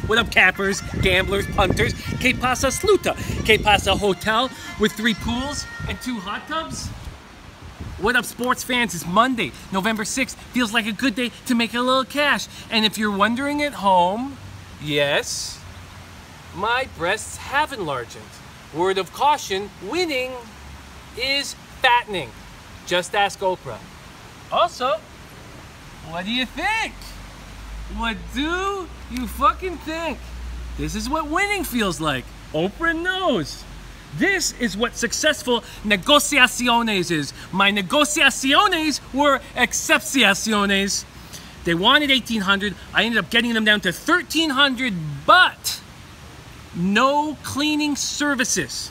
What up, cappers, gamblers, punters? Que pasa sluta? Que pasa hotel with 3 pools and 2 hot tubs? What up, sports fans? It's Monday, November 6th. Feels like a good day to make a little cash. And if you're wondering at home, yes, my breasts have enlarged. Word of caution, winning is fattening. Just ask Oprah. Also, what do you think? What do you fucking think? This is what winning feels like. Oprah knows. This is what successful negociaciones is. My negociaciones were excepciones. They wanted 1,800. I ended up getting them down to 1,300, but no cleaning services.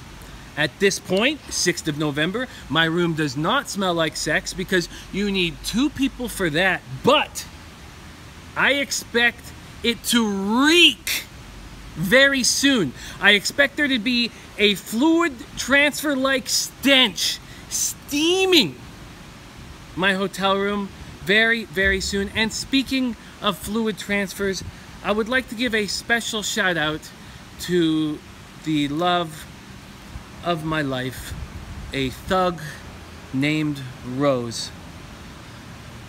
At this point, 6th of November, my room does not smell like sex because you need 2 people for that. But I expect it to reek very soon. I expect there to be a fluid transfer-like stench steaming my hotel room very, very soon. And speaking of fluid transfers, I would like to give a special shout out to the love of my life, a thug named Rose.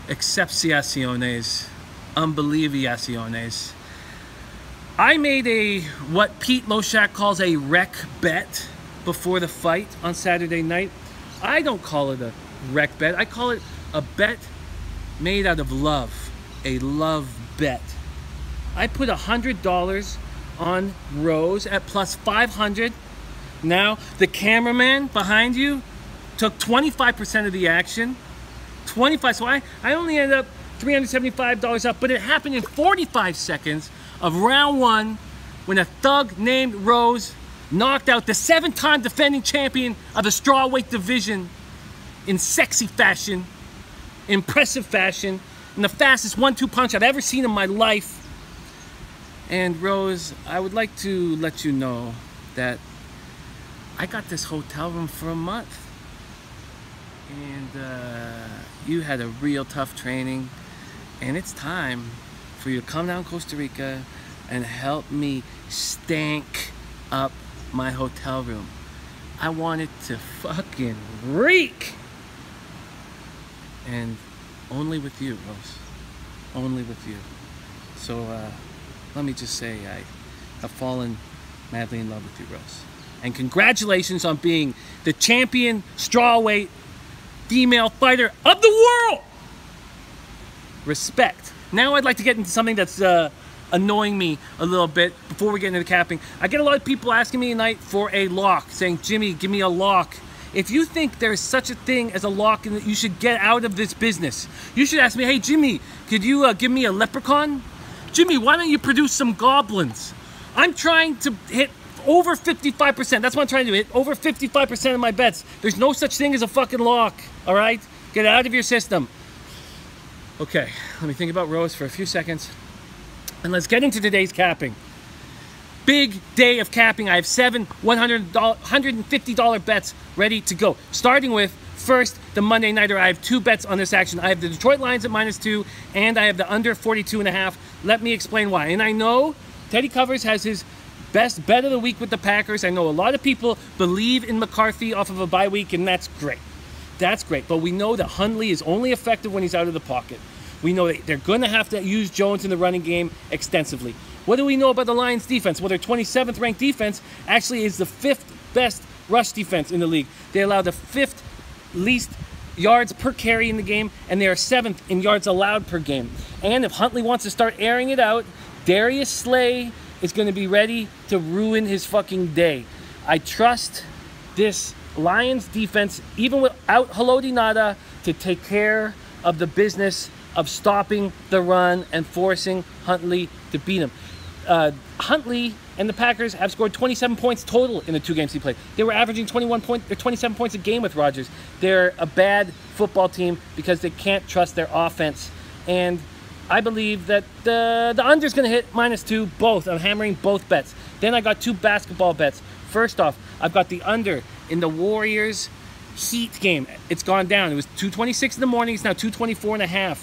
Excepciones, unbelievablaciones. I made a, what Pete Loshak calls a wreck bet before the fight on Saturday night. I don't call it a wreck bet. I call it a bet made out of love, a love bet. I put $100 on Rose at plus 500. Now, the cameraman behind you took 25% of the action. 25, so I only ended up $375 up, but it happened in 45 seconds of round 1 when a thug named Rose knocked out the 7-time defending champion of the strawweight division in sexy fashion, impressive fashion, and the fastest 1-2 punch I've ever seen in my life. And Rose, I would like to let you know that I got this hotel room for a month. And you had a real tough training. And it's time for you to come down to Costa Rica and help me stank up my hotel room. I want it to fucking reek. And only with you, Rose. Only with you. So let me just say I have fallen madly in love with you, Rose. And congratulations on being the champion strawweight female fighter of the world. Respect. Now I'd like to get into something that's annoying me a little bit before we get into the capping. I get a lot of people asking me tonight for a lock, saying, Jimmy, give me a lock. If you think there's such a thing as a lock and that you should get out of this business, you should ask me, hey, Jimmy, could you give me a leprechaun? Jimmy, why don't you produce some goblins? I'm trying to hit over 55%. That's what I'm trying to do. Hit over 55% of my bets. There's no such thing as a fucking lock. All right? Get it out of your system. Okay, let me think about Rose for a few seconds. And let's get into today's capping. Big day of capping. I have 7 $150 bets ready to go. Starting with, first, the Monday Nighter. I have 2 bets on this action. I have the Detroit Lions at -2, and I have the under 42.5. Let me explain why. And I know Teddy Covers has his best bet of the week with the Packers. I know a lot of people believe in McCarthy off of a bye week, and that's great. That's great. But we know that Huntley is only effective when he's out of the pocket. We know that they're going to have to use Jones in the running game extensively. What do we know about the Lions defense? Well, their 27th ranked defense actually is the 5th best rush defense in the league. They allow the 5th least yards per carry in the game, and they are 7th in yards allowed per game. And if Huntley wants to start airing it out, Darius Slay is going to be ready to ruin his fucking day. I trust this Lions defense, even without Haloti Ngata, to take care of the business of stopping the run and forcing Huntley to beat him. Huntley and the Packers have scored 27 points total in the 2 games he played. They were averaging 27 points a game with Rodgers. They're a bad football team because they can't trust their offense. And I believe that the under is going to hit -2, both. I'm hammering both bets. Then I got 2 basketball bets. First off, I've got the under in the Warriors Heat game. It's gone down. It was 2:26 in the morning. It's now 2:24.5.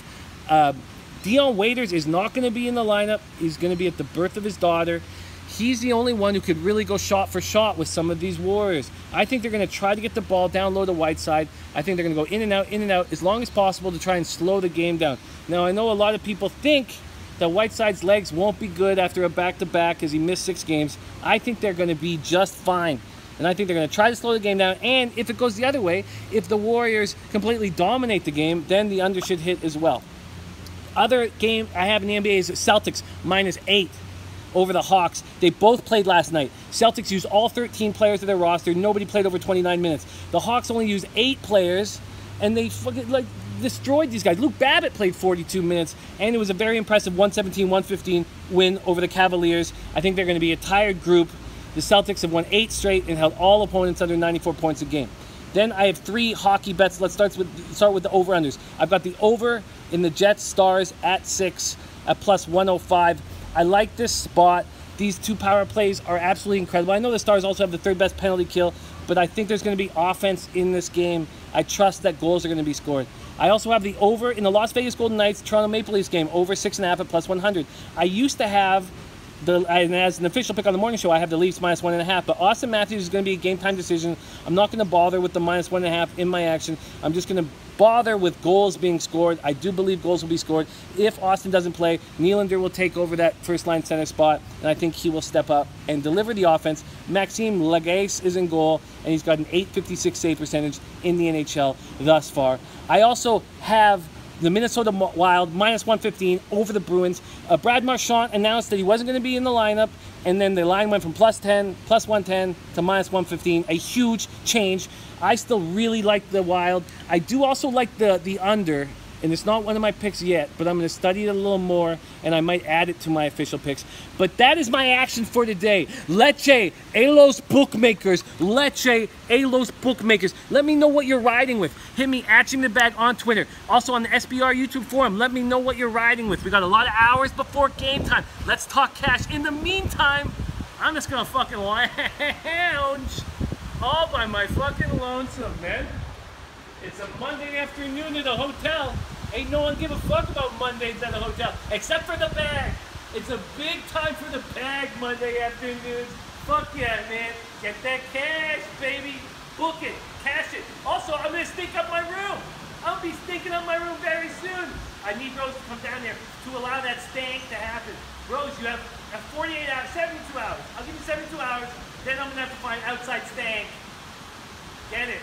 Dion Waiters is not going to be in the lineup. He's going to be at the birth of his daughter. He's the only one who could really go shot for shot with some of these Warriors. I think they're going to try to get the ball down low to Whiteside. I think they're going to go in and out as long as possible to try and slow the game down. Now, I know a lot of people think that Whiteside's legs won't be good after a back-to-back because he missed 6 games. I think they're going to be just fine. And I think they're going to try to slow the game down. And if it goes the other way, if the Warriors completely dominate the game, then the under should hit as well. Other game I have in the NBA is Celtics -8 over the Hawks. They both played last night. Celtics used all 13 players of their roster. Nobody played over 29 minutes. The Hawks only used 8 players, and they fucking destroyed these guys. Luke Babbitt played 42 minutes, and it was a very impressive 117-115 win over the Cavaliers. I think they're going to be a tired group. The Celtics have won 8 straight and held all opponents under 94 points a game. Then I have 3 hockey bets. Let's start with the over-unders. I've got the over in the Jets Stars at 6 at +105. I like this spot. These 2 power plays are absolutely incredible. I know the Stars also have the 3rd best penalty kill, but I think there's going to be offense in this game. I trust that goals are going to be scored. I also have the over in the Las Vegas Golden Knights Toronto Maple Leafs game, over 6.5 at +100. I used to have and as an official pick on the morning show, I have the Leafs -1.5. But Austin Matthews is going to be a game time decision. I'm not going to bother with the -1.5 in my action. I'm just going to bother with goals being scored. I do believe goals will be scored. If Austin doesn't play, Nylander will take over that first line center spot, and I think he will step up and deliver the offense. Maxime Lagace is in goal, and he's got an .856 save percentage in the NHL thus far. I also have the Minnesota Wild -115 over the Bruins. Brad Marchand announced that he wasn't going to be in the lineup, and then the line went from +110 to -115. A huge change. I still really like the Wild. I do also like the under, and it's not one of my picks yet, but I'm going to study it a little more, and I might add it to my official picks. But that is my action for today. Leche, Elos Bookmakers. Leche, Elos Bookmakers. Let me know what you're riding with. Hit me at Jimmy the Bag on Twitter. Also on the SBR YouTube forum. Let me know what you're riding with. We got a lot of hours before game time. Let's talk cash. In the meantime, I'm just going to fucking lounge all by my fucking lonesome, man. It's a Monday afternoon at a hotel. Ain't no one give a fuck about Mondays at a hotel, except for the bag. It's a big time for the bag Monday afternoons. Fuck yeah, man. Get that cash, baby. Book it. Cash it. Also, I'm going to stink up my room. I'll be stinking up my room very soon. I need Rose to come down there to allow that stank to happen. Rose, you have 48 hours, 72 hours. I'll give you 72 hours. Then I'm going to have to find outside stank. Get it.